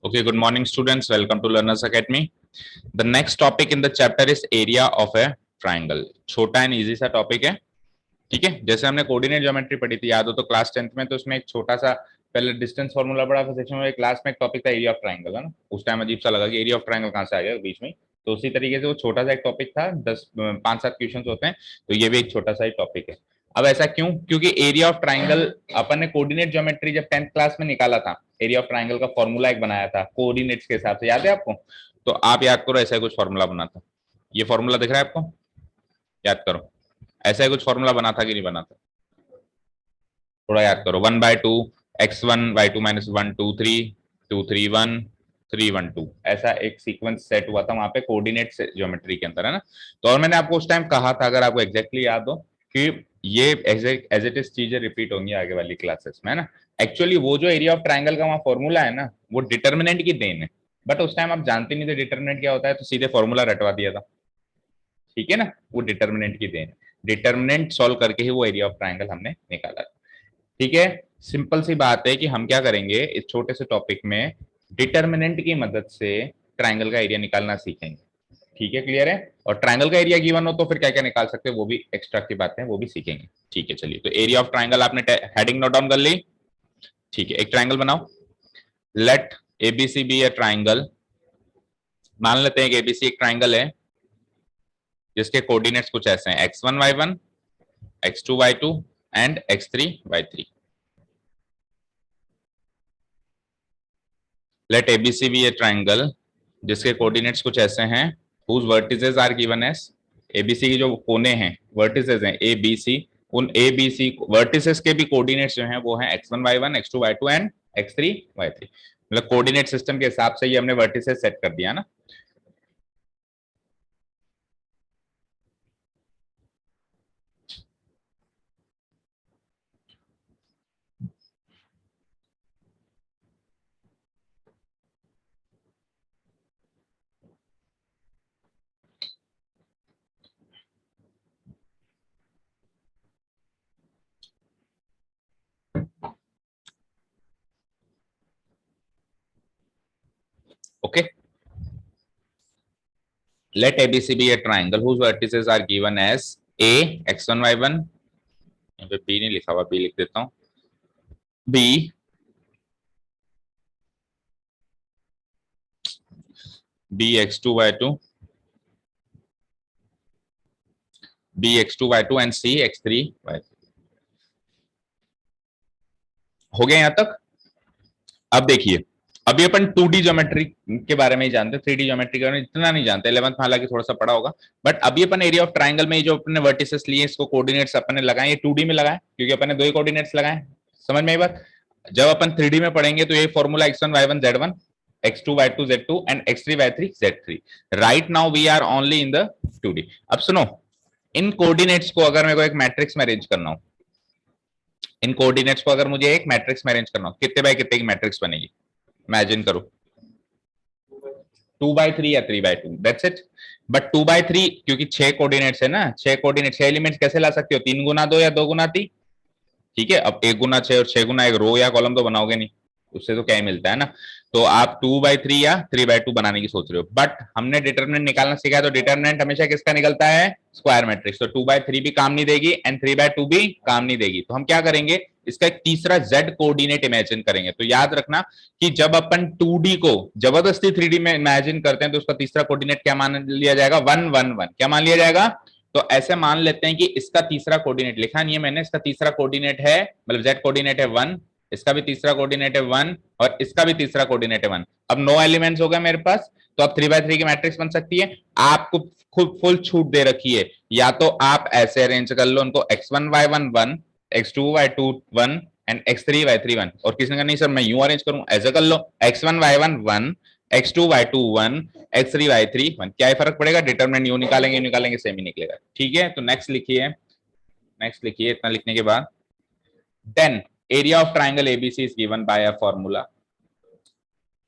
Okay, good morning, students. Welcome to Learners Academy. The next topic in the chapter is area of a triangle. छोटा and easy सा topic है, ठीक है। जैसे हमने coordinate geometry पढ़ी थी, याद हो तो क्लास 10th में, तो उसमें एक छोटा सा पहले डिस्टेंस फॉर्मूला पढ़ा था सेक्शन में, क्लास में एक टॉपिक था एरिया ऑफ ट्राइंगल, है ना। उस टाइम अजीब सा लगा कि एरिया ऑफ ट्राइंगल कहाँ से आ गया बीच में। तो उसी तरीके से वो छोटा सा एक टॉपिक था, 5-7 क्वेश्चन होते हैं, तो ये भी एक छोटा सा ही टॉपिक है। अब ऐसा क्यों? क्योंकि एरिया ऑफ ट्राइंगल अपन ने कोऑर्डिनेट ज्योमेट्री जब 10th क्लास में निकाला था, एरिया ऑफ ट्राइंगल का फॉर्मूला एक बनाया था कोऑर्डिनेट्स के हिसाब से, याद है आपको? तो आप याद करो, ऐसा कुछ फॉर्मूला बना था। ये फॉर्मूला दिख रहा है आपको? याद करो, ऐसा ही कुछ फॉर्मूला बना था कि नहीं बना था? थोड़ा याद करो। 1/2 x1 y2 माइनस 1 2 3 2 3 1 3 1 2, ऐसा एक सीक्वेंस सेट हुआ था वहां पे कोऑर्डिनेट ज्योमेट्री के अंदर, है ना। तो और मैंने आपको उस टाइम कहा था, अगर आपको एग्जैक्टली याद हो, कि ये एज इट इज चीजें रिपीट होंगी आगे वाली क्लासेस में, है ना। एक्चुअली वो जो एरिया ऑफ ट्राइंगल का वहां फॉर्मूला है ना, वो डिटर्मिनेंट की देन है, बट उस टाइम आप जानते नहीं थे डिटर्मिनेंट क्या होता है, तो सीधे फॉर्मूला रटवा दिया था, ठीक है ना। वो डिटर्मिनेंट की देन, डिटर्मिनेंट सॉल्व करके ही वो एरिया ऑफ ट्राइंगल हमने निकाला, ठीक है। सिंपल सी बात है कि हम क्या करेंगे इस छोटे से टॉपिक में, डिटर्मिनेंट की मदद से ट्राइंगल का एरिया निकालना सीखेंगे, ठीक है। क्लियर है? और ट्राइंगल का एरिया गिवन हो तो फिर क्या क्या निकाल सकते हैं, वो भी एक्स्ट्रा की बातें, वो भी सीखेंगे, ठीक है। चलिए, तो एरिया ऑफ ट्राइंगल आपने हेडिंग नोट डाउन कर ली, ठीक है। एक ट्राइंगल बनाओ, let ABC be a triangle. मान लेते हैं कि एबीसी एक ट्राइंगल है जिसके कोऑर्डिनेट्स कुछ ऐसे हैं, x1 y1 x2 y2 and x3 y3। Let ABC be a triangle जिसके कोऑर्डिनेट्स कुछ ऐसे हैं, whose vertices are given as, ABC की जो कोने हैं, वर्टिसेस हैं ए बी सी, उन ए बी सी वर्टिसेस के भी कोऑर्डिनेट्स जो हैं वो हैं x1 y1 x2 y2 and x3 y3। मतलब कोऑर्डिनेट सिस्टम के हिसाब से ये हमने वर्टिसेस सेट कर दिया ना। Okay, let ABC be a triangle whose vertices are given as A x1 y1, यहाँ पे B नहीं लिखा हुआ, B लिख देता हूँ, B B x2 y2 B x2 y2 and C x3 y3। हो गया यहां तक? अब देखिए, अभी अपन 2D ज्योमेट्री के बारे में ही जानते हैं, 3D ज्योमेट्री के बारे में इतना नहीं जानते, 11th में हालांकि थोड़ा सा पढ़ा होगा, बट अभी अपन एरिया ऑफ ट्राइंगल में जो अपने वर्टिसेस लिए, इसको कोऑर्डिनेट्स अपन ने लगाए, ये 2D में लगाए क्योंकि अपन ने दो ही कोऑर्डिनेट्स लगाए। समझ में आई बात? जब अपन 3D में पढ़ेंगे तो ये formula x1 y1 z1 x2 y2 z2 and x3 y3 z3। Right now we are only in the 2D। अब सुनो, इन कोऑर्डिनेट्स को अगर मेरे को एक मैट्रिक्स में अरेंज करना हो, इन कोऑर्डिनेट्स को अगर मुझे एक मैट्रिक्स में अरेंज करना हो, कितने बाय कितने की मैट्रिक्स बनेगी? इमेजिन करो, 2/3 या 3/2, दैट्स इट। बट 2/3 क्योंकि 6 कोऑर्डिनेट्स है ना, 6 कोऑर्डिनेट, 6 एलिमेंट्स कैसे ला सकते हो? 3 गुना 2 या 2 गुना 3, ठीक है। अब 1 गुना 6 और 6 गुना 1 रो या कॉलम तो बनाओगे नहीं, उससे तो क्या ही मिलता है ना। तो आप 2/3 या 3/2 बनाने की सोच रहे हो, बट हमने डिटर्मिनेंट निकालना सीखा है, तो डिटर्मिनेंट हमेशा किसका निकलता है? Square matrix. तो 2/3 भी काम नहीं देगी एंड 3/2 भी काम नहीं देगी, तो हम क्या करेंगे, इसका एक तीसरा z कोऑर्डिनेट इमेजिन करेंगे। तो याद रखना कि जब अपन 2D को जबरदस्ती 3D में इमेजिन करते हैं, तो उसका तीसरा कोऑर्डिनेट क्या मान लिया जाएगा? 1 1 1। क्या मान लिया जाएगा? तो ऐसे मान लेते हैं कि इसका तीसरा कोऑर्डिनेट लिखा नहीं है मैंने, इसका तीसरा कोऑर्डिनेट है, मतलब z कोऑर्डिनेट है 1, इसका भी तीसरा कोऑर्डिनेट है 1 और इसका भी तीसरा कोऑर्डिनेट है 1। अब 9 एलिमेंट्स हो गए मेरे पास, तो अब 3/3 की मैट्रिक्स बन सकती है। आपको खुद फुल छूट दे रखी है, या तो आप ऐसे अरेंज कर लो उनको, x1 y1 1 x2 y2 1 and x3 y3 1। और किसी ने कहा नहीं सर मैं यूं अरेंज करूं, ऐसे कर लो, x1 y1 1 x2 y2 1 x3 y3 1। क्या फर्क पड़ेगा? डिटरमिनेंट यूं निकालेंगे, निकालेंगे सेम ही निकलेगा, ठीक है। तो नेक्स्ट लिखिए, नेक्स्ट लिखिए। इतना लिखने के बाद then area of triangle ABC is given by a formula.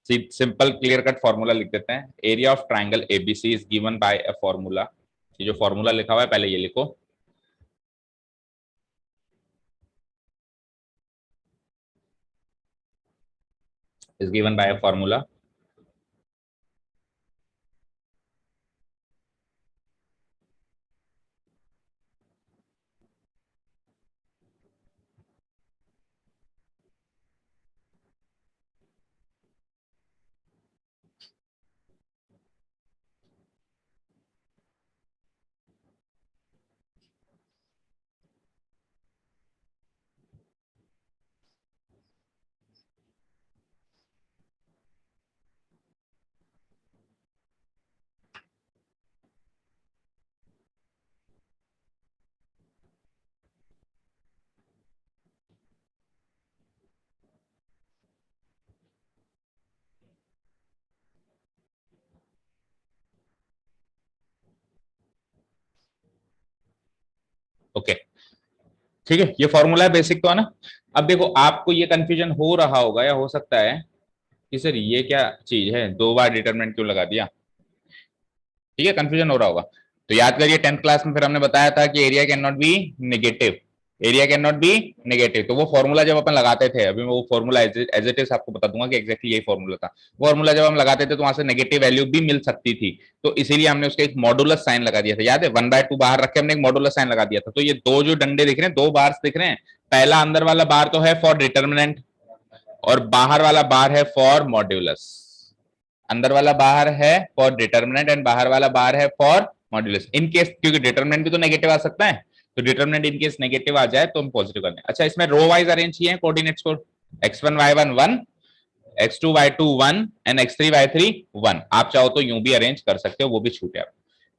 Simple clear cut formula लिख देते हैं, area of triangle ABC is given by a formula. ये जो फॉर्मूला लिखा हुआ है पहले ये लिखो, is given by a formula okay ठीक है, ये फॉर्मूला है बेसिक तो है ना। अब देखो आपको ये कंफ्यूजन हो रहा होगा या हो सकता है कि सर ये क्या चीज है, दो बार डिटरमिनेंट क्यों लगा दिया, ठीक है, कंफ्यूजन हो रहा होगा। तो याद करिए 10th क्लास में फिर हमने बताया था कि area can not be negative, area can not be negative. तो वो फॉर्मूला जब अपन लगाते थे, अभी मैं वो फॉर्मूला एज इट इज आपको बता दूंगा कि एग्जैक्टली यही फॉर्मूला था। फॉर्मूला जब हम लगाते थे तो वहां से नेगेटिव वैल्यू भी मिल सकती थी, तो इसीलिए हमने उसका एक मॉडुलस साइन लगा दिया था। याद है 1/2 बाहर रख के हमने एक मॉडुलस साइन लगा दिया था। तो ये दो जो डंडे दिख रहे हैं, दो बार्स दिख रहे हैं, पहला अंदर वाला बार तो है फॉर डिटर्मिनेंट और बाहर वाला बार है फॉर मॉड्यूलस। अंदर वाला बाहर है फॉर डिटर्मिनेंट एंड बाहर वाला बाहर है फॉर मॉड्यूलस। इन केस क्योंकि डिटर्मिनेंट भी तो नेगेटिव आ सकता है, तो डिटर्मिनेंट इन केस नेगेटिव आ जाए तो हम पॉजिटिव कर दें। अच्छा इसमें रो वाइज अरेंज किए हैं कोऑर्डिनेट्स को, x1 y1 1, x2 y2 1 and x3 y3 1। आप चाहो तो यूं भी अरेंज कर सकते हो, वो भी छूट है आप।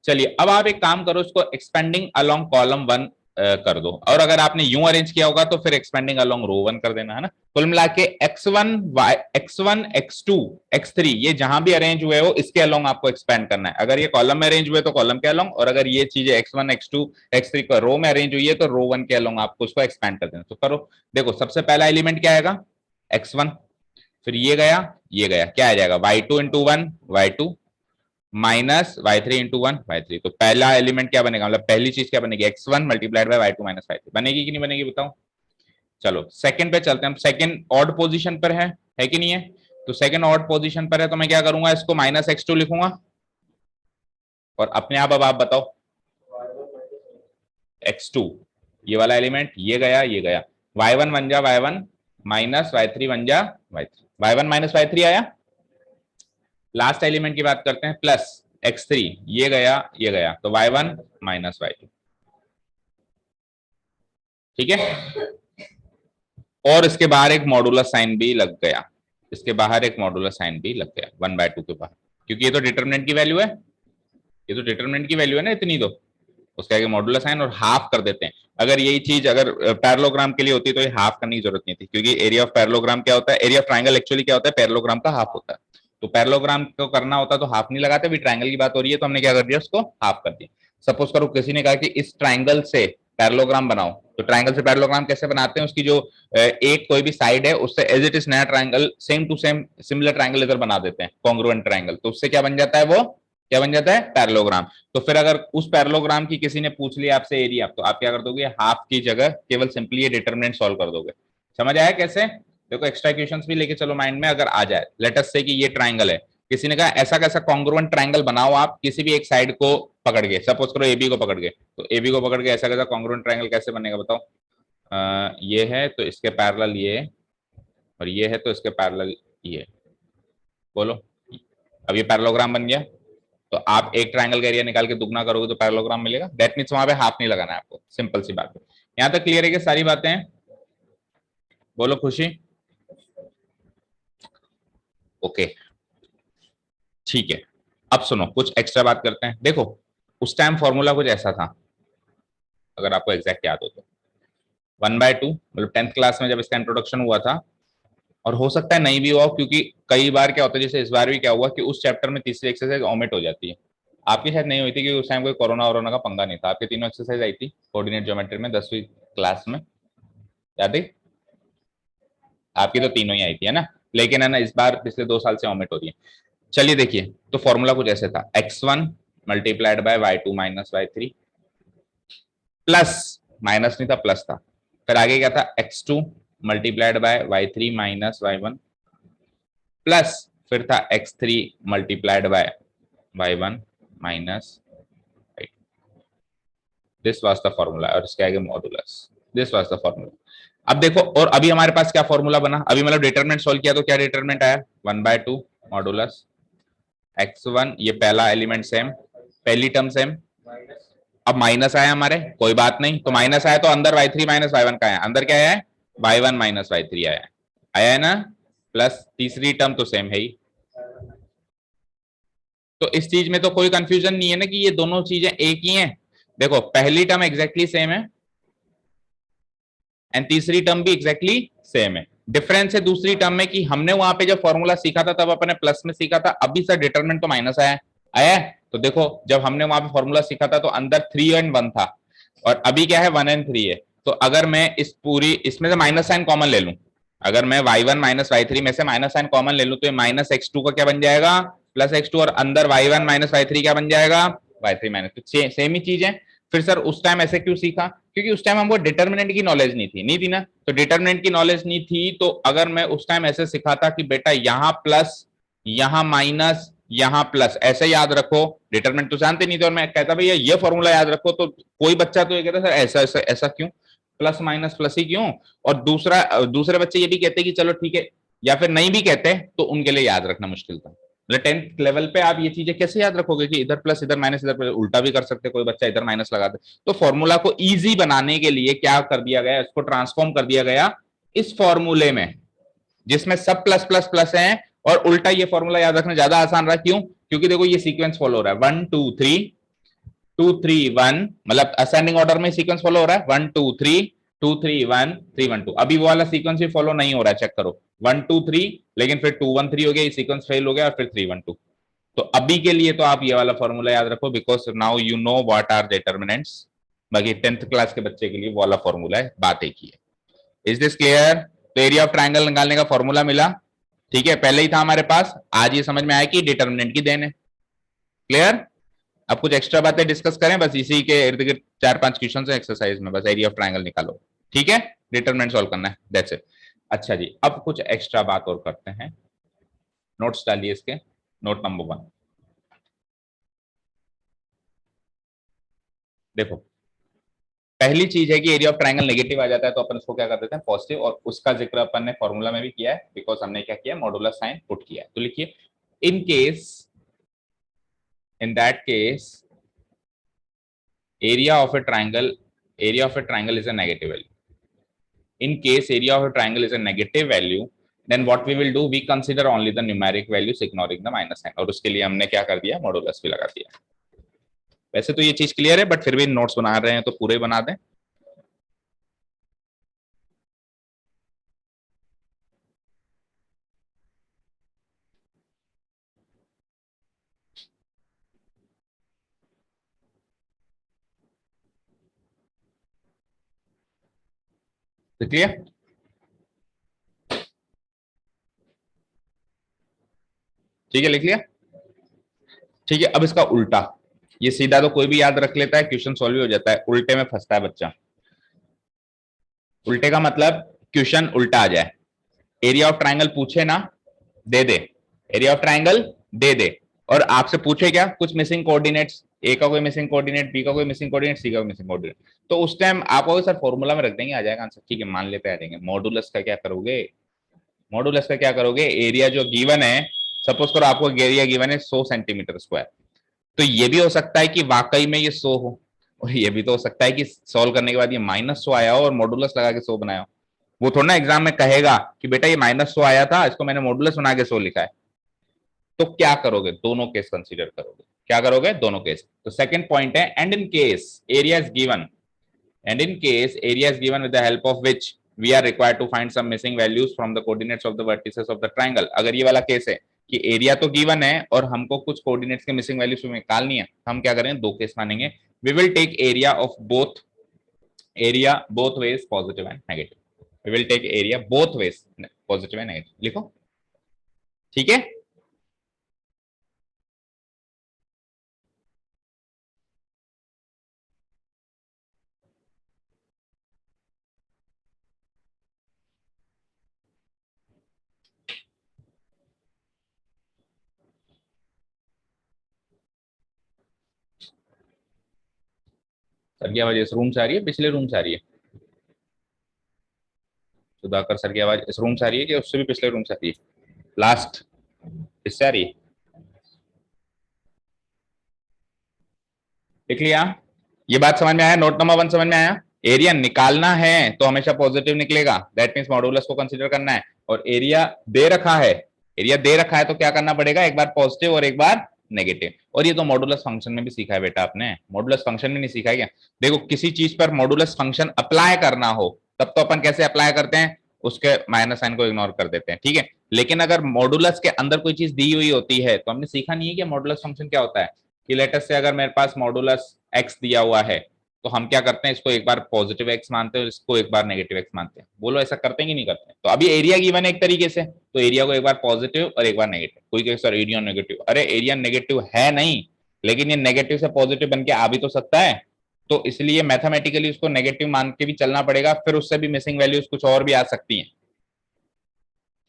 चलिए अब आप एक काम करो, इसको एक्सपेंडिंग अलोंग कॉलम 1 कर दो, और अगर आपने यूं अरेंज किया होगा तो फिर एक्सपेंडिंग अलोंग रो 1 कर देना, है ना। कुल मिला के x1 x1 x2 x3 ये जहां भी अरेंज हुए हो इसके अलोंग आपको एक्सपेंड करना है। अगर ये कॉलम में अरेंज हुए तो कॉलम के अलोंग, और अगर ये चीजें x1 x2 x3 को रो में अरेंज हुई है तो रो 1 के अलोंग आपको उसको एक्सपेंड कर देना। तो करो, देखो सबसे पहला एलिमेंट क्या आएगा x1, फिर ये गया क्या आ जाएगा y2 into 1 y2 minus y3 into 1 y3। तो पहला एलिमेंट क्या बनेगा, मतलब पहली चीज क्या बनेगी x1 multiplied by y2 minus y3। बनेगी कि नहीं बनेगी बताओ। चलो सेकंड पे चलते हैं, हम सेकंड ऑड पोजीशन पर है कि नहीं है। तो सेकंड ऑड पोजीशन पर है तो मैं क्या करूंगा, इसको माइनस x2 लिखूंगा, और अपने आप अब आप बताओ x2 ये वाला एलिमेंट ये गया y1 बन जा y1 माइनस y3 बन जा y3, y1 माइनस y3 आया। लास्ट एलिमेंट की बात करते हैं प्लस x3 ये गया तो y1 माइनस y2, ठीक है। और इसके बाहर एक मॉडुलस साइन भी लग गया, इसके बाहर एक मॉडुलस साइन भी लग गया 1/2 के बाहर, क्योंकि ये तो डिटरमिनेंट की वैल्यू है, ये तो डिटरमिनेंट की वैल्यू है ना इतनी, तो उसके आगे मॉडुलस साइन और हाफ कर देते हैं। अगर यही चीज अगर पैरेललोग्राम के लिए होती तो ये हाफ करने की जरूरत नहीं थी, क्योंकि एरिया ऑफ पैरेललोग्राम क्या होता है, एरिया ऑफ ट्राइंगल एक्चुअली क्या होता है, पैरेललोग्राम का हाफ होता है। तो पैरेललोग्राम को करना होता तो हाफ नहीं लगाते, अभी ट्राइंगल की बात हो रही है तो हमने क्या कर दिया, उसको हाफ कर दिया। सपोज करो किसी ने कहा कि इस ट्राइंगल से पैरेललोग्राम बनाओ, तो ट्राइंगल से पैरेललोग्राम कैसे बनाते हैं, उसकी जो एक कोई भी साइड है उससे एज इट इज नया triangle same to same similar triangle इधर बना देते हैं, कॉन्ग्रुएंट ट्राइंगल। तो उससे क्या बन जाता है, वो क्या बन जाता है, पैरेललोग्राम। तो फिर अगर उस पैरेललोग्राम की किसी ने पूछ लिया आपसे एरिया, तो आप क्या कर दोगे, हाफ की जगह केवल सिंपली ये डिटरमिनेंट सॉल्व कर दोगे। समझ आया कैसे। देखो एक्स्ट्रा इक्वेशंस भी लेके चलो माइंड में, अगर आ जाए लेट अस से कि ये ट्राइंगल है, किसी ने कहा ऐसा कैसा कॉन्ग्रुएंट ट्राइंगल बनाओ आप किसी भी एक साइड को पकड़ के, सपोज करो एबी को पकड़ के, तो एबी को पकड़ के ऐसा कैसा कॉन्ग्रुएंट ट्राइंगल कैसे बनेगा बताओ। ये है तो इसके पैरेलल ये, और ये है तो इसके पैरेलल ये, बोलो अब ये पैरेललोग्राम बन गया। तो आप एक ट्राइंगल का एरिया निकाल के दुगना करोगे तो पैरेललोग्राम मिलेगा। दैट मींस वहां पे हाफ नहीं लगाना है आपको, सिंपल सी बात है। यहां तक क्लियर है कि सारी बातें, बोलो खुशी। ओके ठीक है, अब सुनो कुछ एक्स्ट्रा बात करते हैं। देखो उस टाइम फॉर्मूला कुछ ऐसा था, अगर आपको एग्जैक्ट याद हो तो 1/2, मतलब 10th क्लास में जब इसका इंट्रोडक्शन हुआ था, और हो सकता है नहीं भी हुआ, क्योंकि कई बार क्या होता है, जैसे इस बार भी क्या हुआ कि उस चैप्टर में तीसरी एक्सरसाइज ओमिट हो जाती है। आपकी शायद नहीं हुई थी क्योंकि उस टाइम कोई कोरोना वोरोना का पंगा नहीं था, आपके तीनों एक्सरसाइज आई थी कोऑर्डिनेट ज्योमेट्री में 10वीं क्लास में, याद है आपकी तो तीनों ही आई थी, है ना। लेकिन है ना इस बार पिछले 2 साल से ओमिट हो रही है। चलिए देखिए, तो फॉर्मूला कुछ ऐसे था, x1 multiplied by y2 minus y3 plus, minus नहीं था प्लस था, फिर आगे क्या था x2 multiplied by y3 minus y1 plus, फिर था x3 multiplied by y1 minus y2। This was the formula, और इसके आगे modulus, this was the formula. अब देखो, और अभी हमारे पास क्या फॉर्मूला बना, अभी मतलब डिटरमिनेंट सॉल्व किया तो क्या डिटरमिनेंट आया, 1/2 मॉडुलस x1, ये पहला एलिमेंट सेम, पहली टर्म सेम। अब माइनस आया हमारे, कोई बात नहीं, तो माइनस आया तो अंदर y3 माइनस y1 का है, अंदर क्या है y1 माइनस y3 आया है ना, प्लस तीसरी टर्म तो सेम है ही। तो इस चीज में तो कोई कंफ्यूजन नहीं है ना कि ये दोनों चीजें एक ही हैं। देखो पहली टर्म एग्जैक्टली सेम है एंड तीसरी टर्म भी एग्जैक्टली सेम है। डिफरेंस है दूसरी टर्म में कि हमने वहां पे जब फॉर्मूला सीखा था तब अपने प्लस में सीखा था, अभी सर डिटरमिनेंट तो माइनस आया है। तो देखो जब हमने वहां पे फॉर्मूला सीखा था तो अंदर 3 और 1 था, और अभी क्या है 1 एंड 3 है। तो अगर मैं इस पूरी इसमें से माइनस साइन कॉमन ले लूं, अगर मैं y1 माइनस y3 में से माइनस साइन कॉमन ले लूं तो ये माइनस x2 का क्या बन जाएगा प्लस x2, और अंदर y1 माइनस y3 क्या बन जाएगा y3 माइनस, तो सेम ही चीज है। फिर सर उस टाइम ऐसे क्यों सीखा, क्योंकि उस टाइम हमको डिटर्मिनेंट की नॉलेज नहीं थी ना, तो डिटर्मिनेंट की नॉलेज नहीं थी, तो अगर मैं उस टाइम ऐसे सिखाता कि बेटा यहाँ प्लस यहाँ माइनस यहाँ प्लस, ऐसे याद रखो, डिटरमिनेंट तो जानते नहीं थे, और मैं कहता भैया ये फॉर्मूला याद रखो, तो कोई बच्चा तो ये कहता सर ऐसा ऐसा ऐसा क्यों, प्लस माइनस प्लस ही क्यों। और दूसरे बच्चे ये भी कहते कि चलो ठीक है, या फिर नहीं भी कहते तो उनके लिए याद रखना मुश्किल था। मतलब 10th लेवल पे आप ये चीजें कैसे याद रखोगे कि इधर प्लस इधर माइनस इधर प्लस, उल्टा भी कर सकते, कोई बच्चा इधर माइनस लगा दे। तो फॉर्मूला को इजी बनाने के लिए क्या कर दिया गया, इसको ट्रांसफॉर्म कर दिया गया इस फॉर्मूले में, जिसमें सब प्लस प्लस प्लस है, और उल्टा ये फॉर्मूला याद रखना ज्यादा आसान रहा। क्यों, क्योंकि देखो ये सीक्वेंस फॉलो हो रहा है 1 2 3 2 3 1, मतलब असेंडिंग ऑर्डर में सीक्वेंस फॉलो हो रहा है 1 2 3 2 3 1 3 1 2। अभी वो वाला सीक्वेंस भी फॉलो नहीं हो रहा है, चेक करो 1 2 3, लेकिन फिर 2 1 3 हो गया, ये सीक्वेंस फेल हो गया, और फिर 3 1 2। तो अभी के लिए तो आप ये वाला फॉर्मूला याद रखो, because now you know what are determinants. बाकी 10th क्लास के बच्चे के लिए वो वाला फॉर्मूला है, बात एक ही है। Is this clear. तो एरिया ऑफ ट्राइंगल निकालने का फॉर्मूला मिला, ठीक है, पहले ही था हमारे पास, आज ये समझ में आया कि डिटर्मिनेंट की देन है। क्लियर। अब कुछ एक्स्ट्रा बातें डिस्कस करें, बस इसी के इर्द गिर्द 4-5 क्वेश्चन है एक्सरसाइज में, बस एरिया ऑफ ट्राइंगल निकालो, ठीक है, डिटर्मिनेंट सॉल्व करना है, दैट्स इट। अच्छा जी, अब कुछ एक्स्ट्रा बात और करते हैं, नोट्स डालिए इसके। नोट नंबर 1 देखो, पहली चीज है कि एरिया ऑफ ट्राइंगल नेगेटिव आ जाता है तो अपन उसको क्या कर देते हैं पॉजिटिव, और उसका जिक्र अपन ने फॉर्मूला में भी किया है, बिकॉज हमने क्या किया मॉडुलस साइन पुट किया है। तो लिखिए in case, in that case area of a triangle is a negative value. In case area of a triangle is a negative value, then what we will do, we consider only the numeric values ignoring the minus sign, और उसके लिए हमने क्या कर दिया modulus भी लगा दिया। वैसे तो ये चीज क्लियर है, बट फिर भी नोट्स बना रहे हैं तो पूरे बना दें। तो क्लियर, ठीक है, लिख लिया, ठीक है। अब इसका उल्टा, ये सीधा तो कोई भी याद रख लेता है, क्वेश्चन सॉल्व हो जाता है, उल्टे में फंसता है बच्चा। उल्टे का मतलब क्वेश्चन उल्टा आ जाए, एरिया ऑफ ट्राइंगल पूछे ना, दे दे, एरिया ऑफ ट्राइंगल दे दे, और आपसे पूछे क्या कुछ मिसिंग कोऑर्डिनेट्स, ए का कोई मिसिंग कोऑर्डिनेट, बी का कोई मिसिंग कोऑर्डिनेट, सी का कोई मिसिंग कोऑर्डिनेट, तो उस टाइम आपको सर फॉर्मूला में रख देंगे आ जाएगा आंसर, ठीक है, मान लेते आ जाएंगे। मॉडुलस का क्या करोगे, मॉडुलस का क्या करोगे, एरिया जो गिवन है, सपोज करो आपको एरिया गिवन है 100 सेंटीमीटर स्क्वायर, तो ये भी हो सकता है कि वाकई में ये 100 हो, और ये भी तो हो सकता है कि सॉल्व करने के बाद ये -100 आया हो और मॉडुलस लगा के 100 बनाया हो। वो थोड़ा ना एग्जाम में कहेगा कि बेटा ये -100 आया था, इसको मैंने मॉडुलस बना के 100 लिखा है। तो क्या करोगे, दोनों केस कंसीडर करोगे, क्या करोगे दोनों केस। तो सेकंड पॉइंट है and in case area is given, and in case area is given with the help of which we are required to find some missing values from the coordinates of the vertices of the triangle। अगर ये वाला case है कि area तो given है और हमको कुछ कोऑर्डिनेट्स के मिसिंग वैल्यूज निकालनी है, हम क्या करेंगे, दो केस मानेंगे। We will take area both ways positive and negative, we will take area both ways positive and negative, लिखो, ठीक है। सर की आवाज इस रूम से आ रही है, पिछले रूम से आ रही है, सुधाकर सर की आवाज इस रूम से आ रही है कि उससे भी पिछले रूम से आ रही है, लास्ट इससे आ रही है, लिख लिया। ये बात समझ में आया, नोट नंबर 1 समझ में आया। एरिया निकालना है तो हमेशा पॉजिटिव निकलेगा, दैट मींस मॉडुलस को कंसीडर करना है, और एरिया दे रखा है, एरिया दे रखा है तो क्या करना पड़ेगा, एक बार पॉजिटिव और एक बार नेगेटिव। और ये तो मॉडुलस फंक्शन में भी सीखा है बेटा आपने, मॉडुलस फंक्शन में नहीं सीखा है क्या। देखो किसी चीज पर मॉडुलस फंक्शन अप्लाई करना हो तब तो अपन कैसे अप्लाई करते हैं, उसके माइनस साइन को इग्नोर कर देते हैं, ठीक है। लेकिन अगर मॉडुलस के अंदर कोई चीज दी हुई होती है तो हमने सीखा नहीं है कि मॉडुलस फंक्शन क्या होता है, कि लेटर से अगर मेरे पास मॉडुलस एक्स दिया हुआ है तो हम क्या करते हैं, इसको एक बार पॉजिटिव एक्स मानते हैं और इसको एक बार नेगेटिव एक्स मानते हैं। बोलो ऐसा करते हैं कि नहीं करते? तो अभी एरिया गिवन है एक तरीके से, तो एरिया को एक बार पॉजिटिव और एक बार नेगेटिव। कोई कहे सर एरिया नेगेटिव, अरे एरिया नेगेटिव है नहीं, लेकिन ये नेगेटिव से पॉजिटिव बन के आ भी तो सकता है, तो इसलिए मैथमेटिकली उसको नेगेटिव मान के भी चलना पड़ेगा, फिर उससे भी मिसिंग वैल्यूज कुछ और भी आ सकती हैं।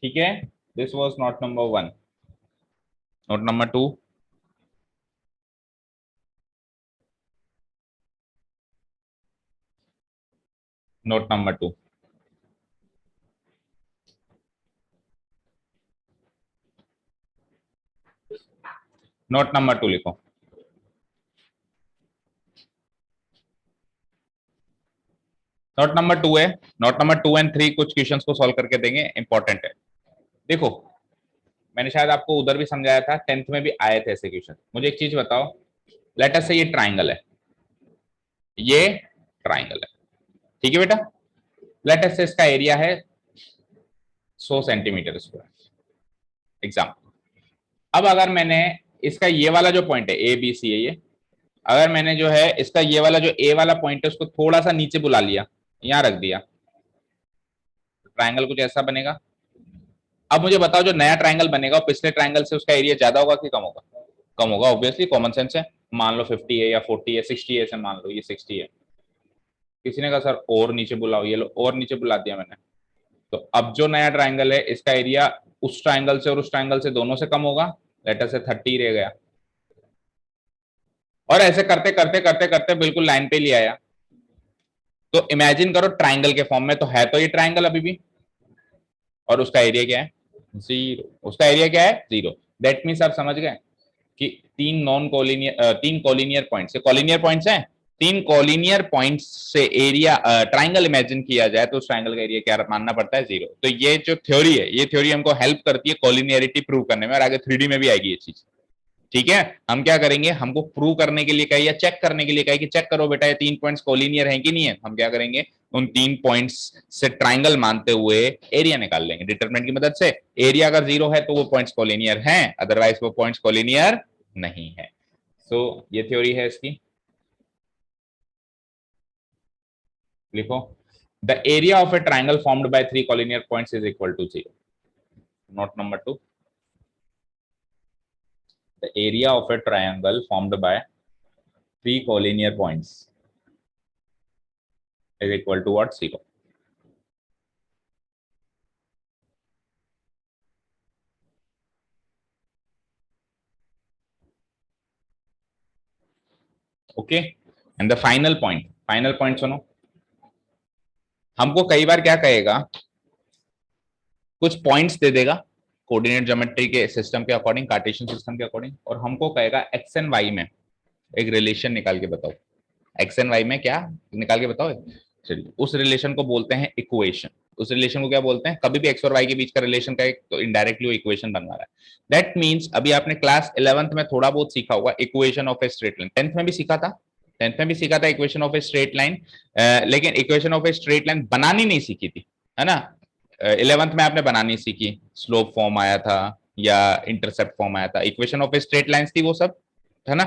ठीक है, this was not number 1। Note number 2, note number 2, note number 2 लिखो। नोट नंबर 2 है, नोट नंबर 2 एंड 3 कुछ क्वेश्चंस को सॉल्व करके देंगे, इंपॉर्टेंट है। देखो मैंने शायद आपको उधर भी समझाया था, 10th में भी आए थे ऐसे क्वेश्चन। मुझे एक चीज बताओ, लेट अस से ये ट्राइंगल है, ये ट्राइंगल है, ठीक है बेटा। लेट अस से इसका एरिया है 100 सेंटीमीटर स्क्वायर, एग्जाम्पल। अब अगर मैंने इसका ये वाला जो पॉइंट है ए बी सी है ये, अगर मैंने जो है इसका ये वाला जो ए वाला पॉइंट है उसको थोड़ा सा नीचे बुला लिया, यहां रख दिया, तो ट्राइंगल कुछ ऐसा बनेगा। अब मुझे बताओ जो नया ट्राइंगल बनेगा पिछले ट्राइंगल से उसका एरिया ज्यादा होगा कि कम होगा? कम होगा, ऑब्वियसली, कॉमन सेंस है। मान लो 50 है या 40 है, 60 है, ऐसे मान लो ये 60 है। किसी ने कहा सर और नीचे बुलाओ, ये लो और नीचे बुला दिया मैंने। तो अब जो नया ट्राइंगल है इसका एरिया उस ट्राइंगल से और उस ट्राइंगल से दोनों से कम होगा, लेटर से 30 रह गया। और ऐसे करते करते करते करते बिल्कुल लाइन पे ले आया। तो इमेजिन करो ट्राइंगल के फॉर्म में तो है, तो ये ट्राइंगल अभी भी, और उसका एरिया क्या है? जीरो। उसका एरिया क्या है? जीरो। दैट मीन्स आप समझ गए कि तीन नॉन कोलिनियर, तीन कोलिनियर पॉइंट्स, कोलिनियर पॉइंट्स हैं, तीन कोलिनियर पॉइंट्स से एरिया ट्राइंगल इमेजिन किया जाए तो उस ट्राइंगल का एरिया क्या मानना पड़ता है? जीरो। तो ये जो थ्योरी है, ये थ्योरी हमको हेल्प करती है कोलिनियरिटी प्रूव करने में, और आगे 3D में भी आएगी ये चीज। ठीक है, हम क्या करेंगे, हमको प्रूव करने के लिए कहे या चेक करने के लिए कहे कि चेक करो बेटा ये तीन पॉइंट्स कोलिनियर हैं कि नहीं है, हम क्या करेंगे, उन तीन पॉइंट्स से ट्राइंगल मानते हुए एरिया निकाल लेंगे डिटरमिनेंट की मदद से। एरिया अगर जीरो है तो वो पॉइंट्स कोलिनियर हैं, अदरवाइज वो पॉइंट्स कोलिनियर नहीं है। सो ये थ्योरी है इसकी, लिखो। The area of a triangle formed by three collinear points is equal to zero. Note number 2, the area of a triangle formed by three collinear points is equal to what? Zero. Okay, and the final point, final point सुनो। हमको कई बार क्या कहेगा, कुछ points दे देगा coordinate geometry के system के according, Cartesian system के अकॉर्डिंग, और हमको कहेगा एक्स एंड वाई में एक रिलेशन निकाल के बताओ। एक्स एंड वाई में क्या निकाल के बताओ? चलिए उस रिलेशन को बोलते हैं इक्वेशन। उस रिलेशन को क्या बोलते हैं? कभी भी एक्स और वाई के बीच का रिलेशन का एक तो इनडायरेक्टली वो इक्वेशन बन रहा है। दैट मींस अभी आपने क्लास 11th में थोड़ा बहुत सीखा होगा equation of a straight line, 10th में भी सीखा था, 10th में भी सीखा था equation of a straight line, लेकिन equation of a straight line बनानी नहीं सीखी थी, है ना। 11th में आपने बनानी सीखी, स्लोप फॉर्म आया था या इंटरसेप्ट फॉर्म आया था, equation of a straight lines थी वो सब, है ना।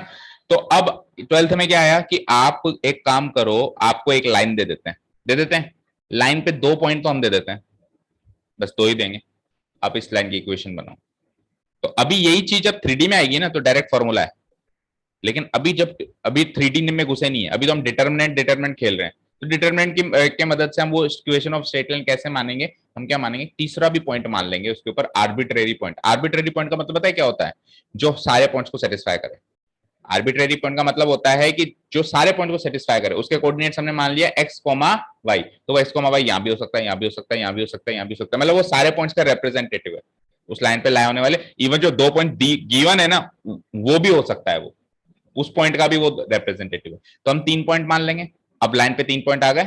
तो अब 12th में क्या आया कि आप एक काम करो, आपको एक लाइन दे देते हैं, दे देते हैं लाइन पे दो पॉइंट तो हम दे देते हैं, बस दो ही देंगे, आप इस लाइन की इक्वेशन बनाओ। तो अभी यही चीज जब 3D में आएगी ना तो डायरेक्ट फॉर्मूला है, लेकिन अभी जब अभी 3D में घुसे नहीं है, अभी तो हम डिटर्मिनेंट डिटर्मिनेंट खेल रहे हैं। तो डिटर्मिनेंट की मदद से हम वो इक्वेशन ऑफ स्ट्रेट लाइन कैसे मानेंगे, हम क्या मानेंगे, तीसरा भी पॉइंट मान लेंगे उसके ऊपर, आर्बिट्रेरी पॉइंट। आर्बिट्रेरी पॉइंट का मतलब पता है क्या होता है? जो सारे पॉइंट्स को सेटिस्फाई करे। आर्बिट्रेरी पॉइंट का मतलब होता है कि जो सारे पॉइंट को सेटिस्फाई करे, उसके कोऑर्डिनेट्स हमने मान लिया एक्स कोमा वाई, तो वो एक्स कोमा वाई यहां भी हो सकता है, यहां भी हो सकता है, यहां भी हो सकता है, यहां भी हो सकता है, मतलब वो सारे पॉइंट्स का रिप्रेजेंटेटिव है उस लाइन पे लाए होने वाले। इवन जो दो पॉइंट गिवन है ना वो भी हो सकता है, वो उस पॉइंट का भी वो रिप्रेजेंटेटिव है। तो हम तीन पॉइंट मान लेंगे। अब लाइन पे तीन पॉइंट आ गए,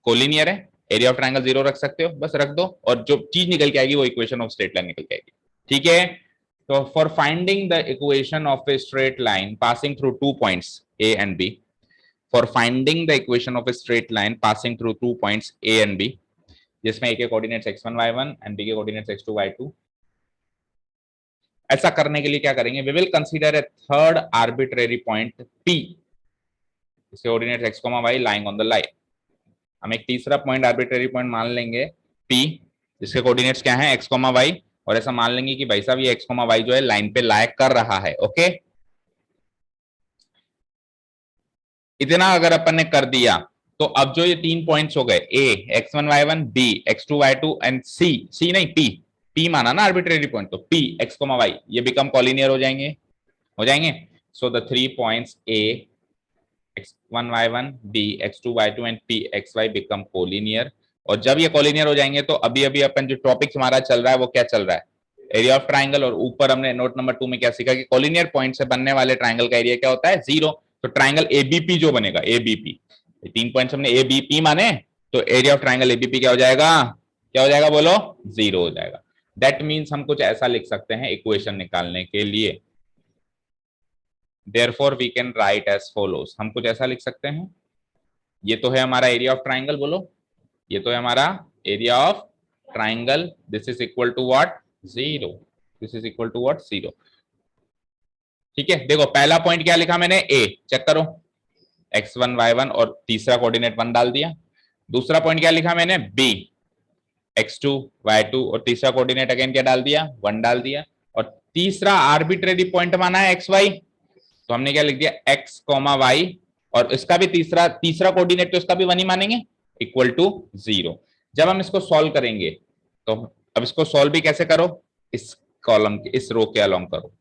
कोलिनियर है, एरिया ऑफ ट्रायंगल जीरो रख सकते हो, बस रख दो, और जो चीज निकल के आएगी वो इक्वेशन ऑफ स्ट्रेट लाइन निकल के आएगी। ठीक है, तो for finding the equation of a straight line passing through two points A and B, for finding the equation of a straight line passing through two points A and B, जिसमें A के coordinates x1 y1 and B के coordinates x2 y2, ऐसा करने के लिए क्या करेंगे, we will consider a third arbitrary point P इसके coordinates x comma y lying on the line. हम एक तीसरा पॉइंट आर्बिट्रेरी पॉइंट मान लेंगे पी, जिसके कोऑर्डिनेट्स क्या है एक्स कॉमा वाई, और ऐसा मान लेंगे कि भाई साहब ये एक्स कॉमा वाई जो है लाइन पे लाइक कर रहा है। ओके, इतना अगर अपन ने कर दिया तो अब जो ये 3 पॉइंट्स हो गए ए x1 y1, B x2 y2 and सी, सी नहीं पी, पी माना ना आर्बिट्रेरी पॉइंट, तो पी एक्स कॉमा वाई ये बिकम कॉलिनियर हो जाएंगे, हो जाएंगे। So the 3 points A x1 y1, b x2 y2 and p xy become collinear. और जब ये कोलिनियर हो जाएंगे तो अभी अभी अपन जो टॉपिक हमारा चल रहा है वो क्या चल रहा है, एरिया ऑफ ट्राइंगल। और ऊपर हमने नोट नंबर 2 में क्या सीखा कि कोलिनियर पॉइंट से बनने वाले ट्राइंगल का एरिया क्या होता है, 0। तो ट्राइंगल एबीपी जो बनेगा, एबीपी 3 पॉइंट्स हमने एबीपी माने, तो एरिया ऑफ ट्राइंगल एबीपी क्या हो जाएगा, क्या हो जाएगा बोलो, 0 हो जाएगा। दैट मीन्स हम कुछ ऐसा लिख सकते हैं इक्वेशन निकालने के लिए, therefore we can write as follows, हम कुछ ऐसा लिख सकते हैं, ये तो है हमारा एरिया ऑफ ट्राइंगल, बोलो ये तो है हमारा area of triangle, this is equal to what, 0, this is equal to what, 0। ठीक है, देखो पहला पॉइंट क्या लिखा मैंने, ए, चेक करो x1 y1 और तीसरा कोऑर्डिनेट 1 डाल दिया। दूसरा पॉइंट क्या लिखा मैंने, b x2 y2 और तीसरा कोऑर्डिनेट अगेन क्या डाल दिया, 1 डाल दिया। और तीसरा आर्बिट्रेरी पॉइंट माना है xy, तो हमने क्या लिख दिया x कॉमा वाई, और इसका भी तीसरा तीसरा कोऑर्डिनेट तो इसका भी 1 ही मानेंगे, इक्वल टू 0। जब हम इसको सॉल्व करेंगे तो अब इसको सॉल्व भी कैसे करो, इस कॉलम के इस रो के अलोंग करो,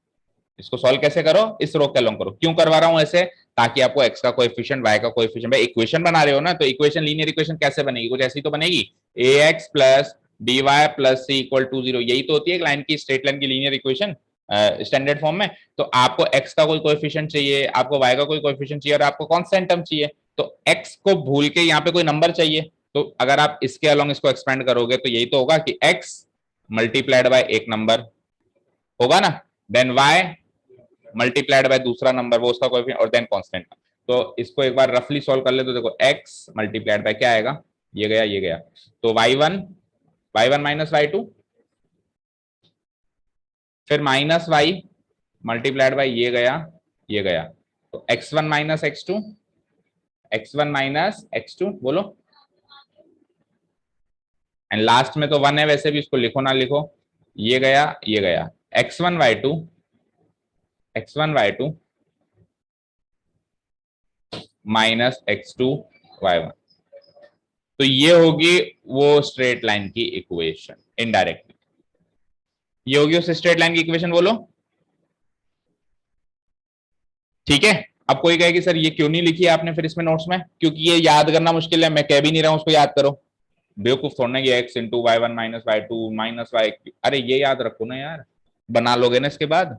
इसको सॉल्व कैसे करो, इस रो के अलोंग करो। क्यों करवा रहा हूं ऐसे, ताकि आपको x का कोएफिशिएंट y का कोएफिशिएंट, भाई इक्वेशन बना रहे हो ना, तो इक्वेशन लीनियर इक्वेशन कैसे बनेगी, कुछ ऐसी तो बनेगी, ax plus dy plus c equal to 0, यही तो होती है लाइन की, स्ट्रेट लाइन की लीनियर इक्वेशन स्टैंडर्ड फॉर्म में। तो आपको x का कोई कोएफिशिएंट चाहिए, आपको y का कोई कोएफिशिएंट चाहिए, और आपको कांस्टेंट टर्म चाहिए, तो x को भूल के यहाँ पे कोई नंबर चाहिए, तो अगर आप इसके अलोंग इसको एक्सपेंड करोगे तो यही तो होगा कि x मल्टीप्लाइड बाय एक नंबर होगा ना, देन y मल्टीप्लाइड बाय दूसरा नंबर वो उसका कोएफिशिएंट, और देन कांस्टेंट। तो इसको एक बार रफली सॉल्व कर ले तो देखो x मल्टीप्लाइड बाय क्या आएगा, ये गया ये गया, तो y1 माइनस y2, फिर माइनस y मल्टीप्लाइड बाय ये गया ये गया, तो x1 minus x2, x1 minus x2 बोलो, एंड लास्ट में तो 1 है, वैसे भी इसको लिखो ना लिखो, ये गया x1 y2 minus x2 y1। तो ये होगी वो स्ट्रेट लाइन की इक्वेशन, इनडायरेक्टली ये होगी उस स्ट्रेट लाइन की इक्वेशन, बोलो ठीक है। अब कोई कहे कि सर ये क्यों नहीं लिखी है आपने फिर इसमें नोट्स में, क्योंकि ये याद करना मुश्किल है, मैं कह भी नहीं रहा हूं उसको याद करो, बेवकूफ थोड़ा कि x into y1 minus y2 minus y, अरे ये याद रखो ना यार, बना लोगे ना इसके बाद,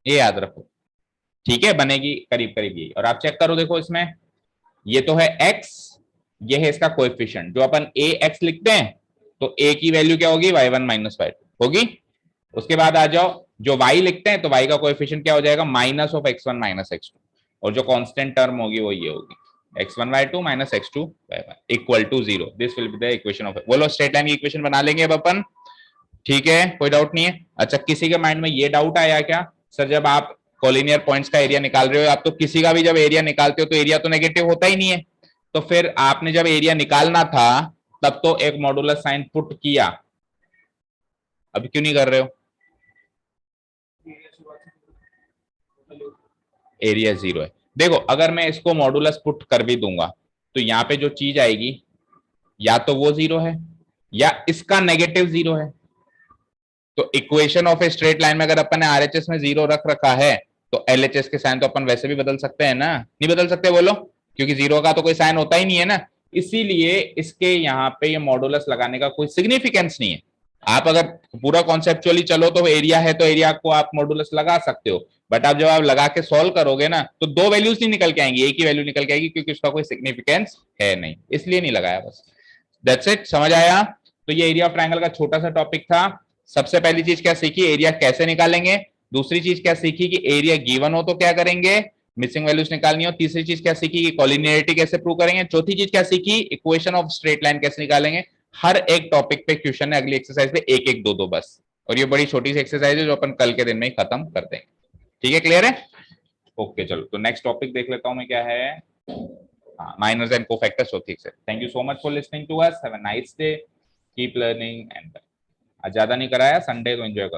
ये याद रखो, ठीक है, बनेगी करीब करीब यही। और आप चेक करो, देखो इसमें ये तो है x, ये है इसका कोएफिशिएंट, जो अपन ए एक्स लिखते हैं, तो a की वैल्यू क्या होगी, y1 माइनस y2 होगी। उसके बाद आ जाओ, जो y लिखते हैं तो y का कोएफिशिएंट क्या हो जाएगा, minus of x1 minus x2, और जो कांस्टेंट टर्म होगी वो ये होगी x1 y2 minus x2 y1 equal to 0, this will be the equation of, बोलो स्ट्रेट लाइन की इक्वेशन बना लेंगे अब अपन, ठीक है, कोई डाउट नहीं है। अच्छा, किसी के माइंड में ये डाउट आया क्या, सर जब आप कोलिनियर पॉइंट्स का एरिया निकाल रहे हो, आप तो किसी का भी जब एरिया निकालते हो तो एरिया तो नेगेटिव होता ही नहीं है, तो फिर आपने जब एरिया निकालना था तब तो एक मॉडुलस साइन पुट किया, अभी क्यों नहीं कर रहे हो, एरिया 0 है। देखो अगर मैं इसको मॉडुलस पुट कर भी दूंगा तो यहाँ पे जो चीज आएगी या तो वो 0 है या इसका नेगेटिव 0 है। तो equation of a straight line में अगर अपन ने आरएचएस में 0 रख रखा है तो एलएचएस के साइन तो अपन वैसे भी बदल सकते हैं ना, नहीं बदल सकते बोलो, क्योंकि 0 का तो कोई साइन होता ही नहीं है ना, इसीलिए इसके यहाँ पे ये मॉडुलस लगाने का कोई सिग्निफिकेंस नहीं है। आप अगर पूरा कॉन्सेप्चुअली चलो तो एरिया है तो एरिया को आप मॉडुलस लगा सकते हो, बट आप जब आप लगा के सॉल्व करोगे ना तो दो वैल्यूज नहीं निकल के आएंगी, एक ही वैल्यू निकल के आएगी, क्योंकि उसका कोई सिग्निफिकेंस है नहीं, इसलिए नहीं लगाया बस, दैट्स इट, समझ आया। तो ये एरिया ऑफ ट्रायंगल का छोटा सा टॉपिक था। सबसे पहली चीज क्या सीखी, एरिया कैसे निकालेंगे, दूसरी चीज क्या सीखी कि एरिया गिवन हो तो क्या करेंगे, मिसिंग वैल्यूज निकालनी हो, तीसरी चीज क्या सीखी कि कॉलिनियरिटी कैसे प्रूव करेंगे, चौथी चीज क्या सीखी, इक्वेशन ऑफ स्ट्रेट लाइन कैसे निकालेंगे। हर एक टॉपिक पे क्वेश्चन है, अगली एक्सरसाइज पे एक एक दो दो बस, और ये बड़ी छोटी सी एक्सरसाइज है जो अपन कल के दिन में ही खत्म कर देंगे, ठीक है, क्लियर है, ओके। चलो तो नेक्स्ट टॉपिक देख लेता हूं मैं, क्या है, माइनर्स एंड कोफैक्टर्स, तो ठीक है। Thank you so much for listening to us, have a nice day, keep learning and, आज ज्यादा नहीं कराया, संडे को एंजॉय करो।